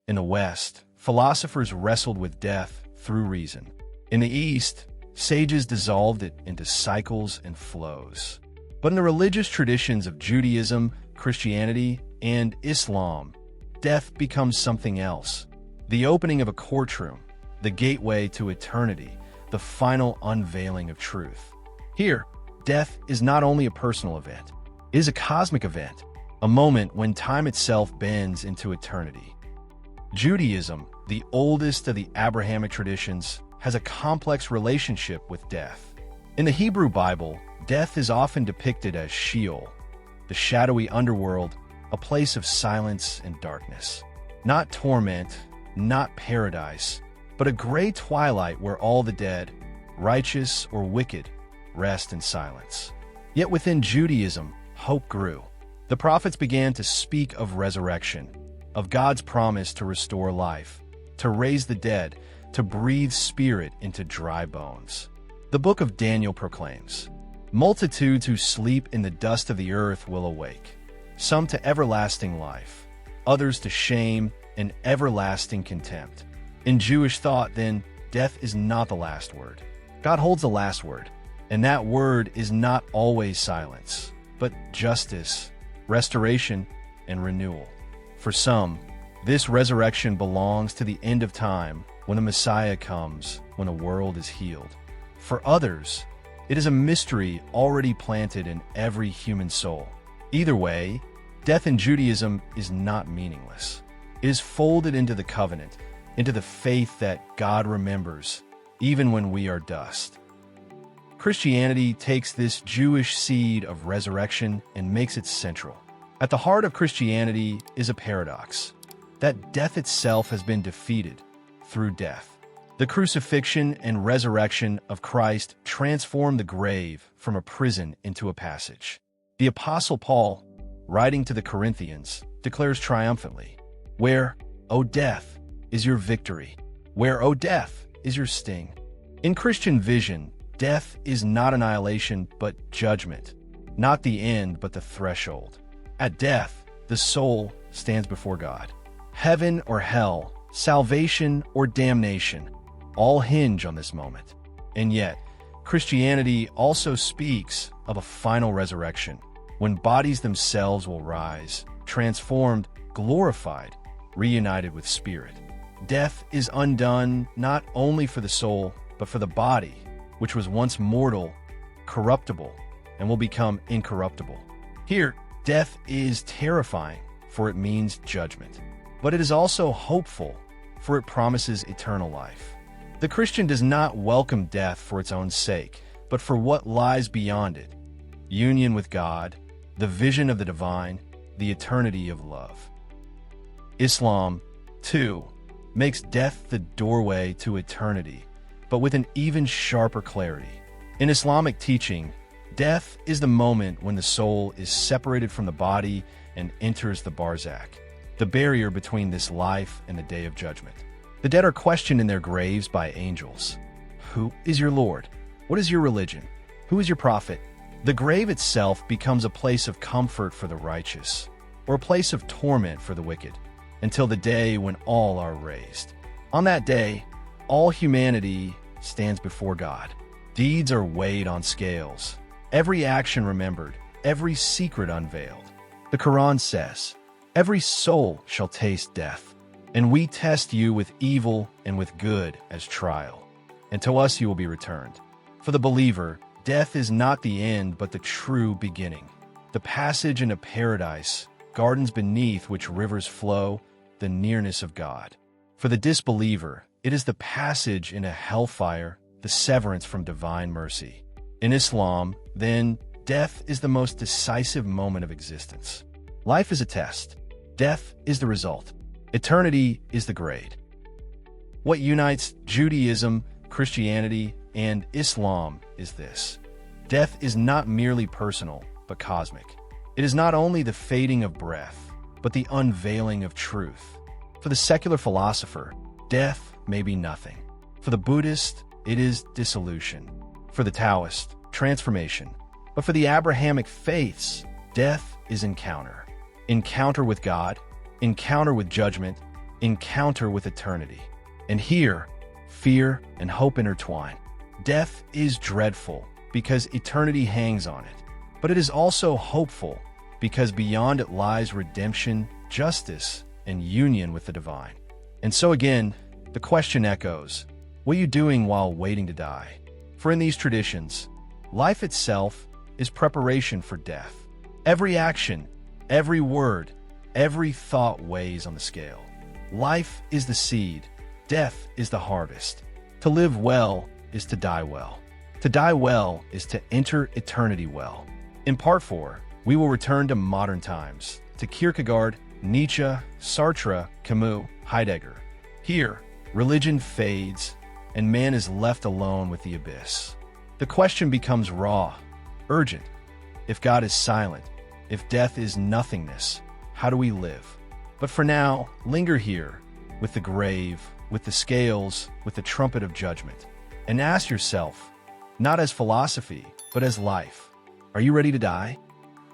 In the West, philosophers wrestled with death through reason. In the East, sages dissolved it into cycles and flows. But in the religious traditions of Judaism, Christianity, and Islam, death becomes something else. The opening of a courtroom, the gateway to eternity, the final unveiling of truth. Here, death is not only a personal event, it is a cosmic event, a moment when time itself bends into eternity. Judaism, the oldest of the Abrahamic traditions, has a complex relationship with death. In the Hebrew Bible, death is often depicted as Sheol, the shadowy underworld, a place of silence and darkness. Not torment, not paradise, but a gray twilight where all the dead, righteous or wicked, rest in silence. Yet within Judaism, hope grew. The prophets began to speak of resurrection, of God's promise to restore life, to raise the dead, to breathe spirit into dry bones. The book of Daniel proclaims, "Multitudes who sleep in the dust of the earth will awake, some to everlasting life, others to shame and everlasting contempt." In Jewish thought, then, death is not the last word. God holds the last word, and that word is not always silence, but justice, restoration, and renewal. For some, this resurrection belongs to the end of time, when the Messiah comes, when the world is healed. For others, it is a mystery already planted in every human soul. Either way, death in Judaism is not meaningless. It is folded into the covenant, into the faith that God remembers, even when we are dust. Christianity takes this Jewish seed of resurrection and makes it central. At the heart of Christianity is a paradox, that death itself has been defeated through death. The crucifixion and resurrection of Christ transformed the grave from a prison into a passage. The Apostle Paul, writing to the Corinthians, declares triumphantly, "Where, O death, is your victory? Where, O death, is your sting?" In Christian vision, death is not annihilation but judgment, not the end but the threshold. At death, the soul stands before God. Heaven or hell, salvation or damnation, all hinge on this moment. And yet, Christianity also speaks of a final resurrection, when bodies themselves will rise, transformed, glorified, reunited with spirit. Death is undone not only for the soul, but for the body, which was once mortal, corruptible, and will become incorruptible. Here, death is terrifying, for it means judgment. But it is also hopeful, for it promises eternal life. The Christian does not welcome death for its own sake, but for what lies beyond it: union with God, the vision of the divine, the eternity of love. Islam, too, makes death the doorway to eternity, but with an even sharper clarity. In Islamic teaching, death is the moment when the soul is separated from the body and enters the barzakh, the barrier between this life and the day of judgment. The dead are questioned in their graves by angels. Who is your Lord? What is your religion? Who is your prophet? The grave itself becomes a place of comfort for the righteous, or a place of torment for the wicked, until the day when all are raised. On that day, all humanity stands before God. Deeds are weighed on scales, every action remembered, every secret unveiled. The Quran says, "Every soul shall taste death, and we test you with evil and with good as trial, and to us you will be returned." For the believer, death is not the end but the true beginning, the passage into paradise, gardens beneath which rivers flow, the nearness of God. For the disbeliever, it is the passage into hellfire, the severance from divine mercy. In Islam, then, death is the most decisive moment of existence. Life is a test. Death is the result. Eternity is the grade. What unites Judaism, Christianity, and Islam is this: death is not merely personal, but cosmic. It is not only the fading of breath, but the unveiling of truth. For the secular philosopher, death may be nothing. For the Buddhist, it is dissolution. For the Taoist, transformation. But for the Abrahamic faiths, death is encounter. Encounter with God, encounter with judgment, encounter with eternity. And here, fear and hope intertwine. Death is dreadful because eternity hangs on it, but it is also hopeful because beyond it lies redemption, justice, and union with the divine. And so again, the question echoes, what are you doing while waiting to die? For in these traditions, life itself is preparation for death. Every action, every word, every thought weighs on the scale. Life is the seed, death is the harvest. To live well is to die well. To die well is to enter eternity well. In Part 4, we will return to modern times, to Kierkegaard, Nietzsche, Sartre, Camus, Heidegger. Here, religion fades, and man is left alone with the abyss. The question becomes raw, urgent. If God is silent, if death is nothingness, how do we live? But for now, linger here, with the grave, with the scales, with the trumpet of judgment, and ask yourself, not as philosophy, but as life, are you ready to die?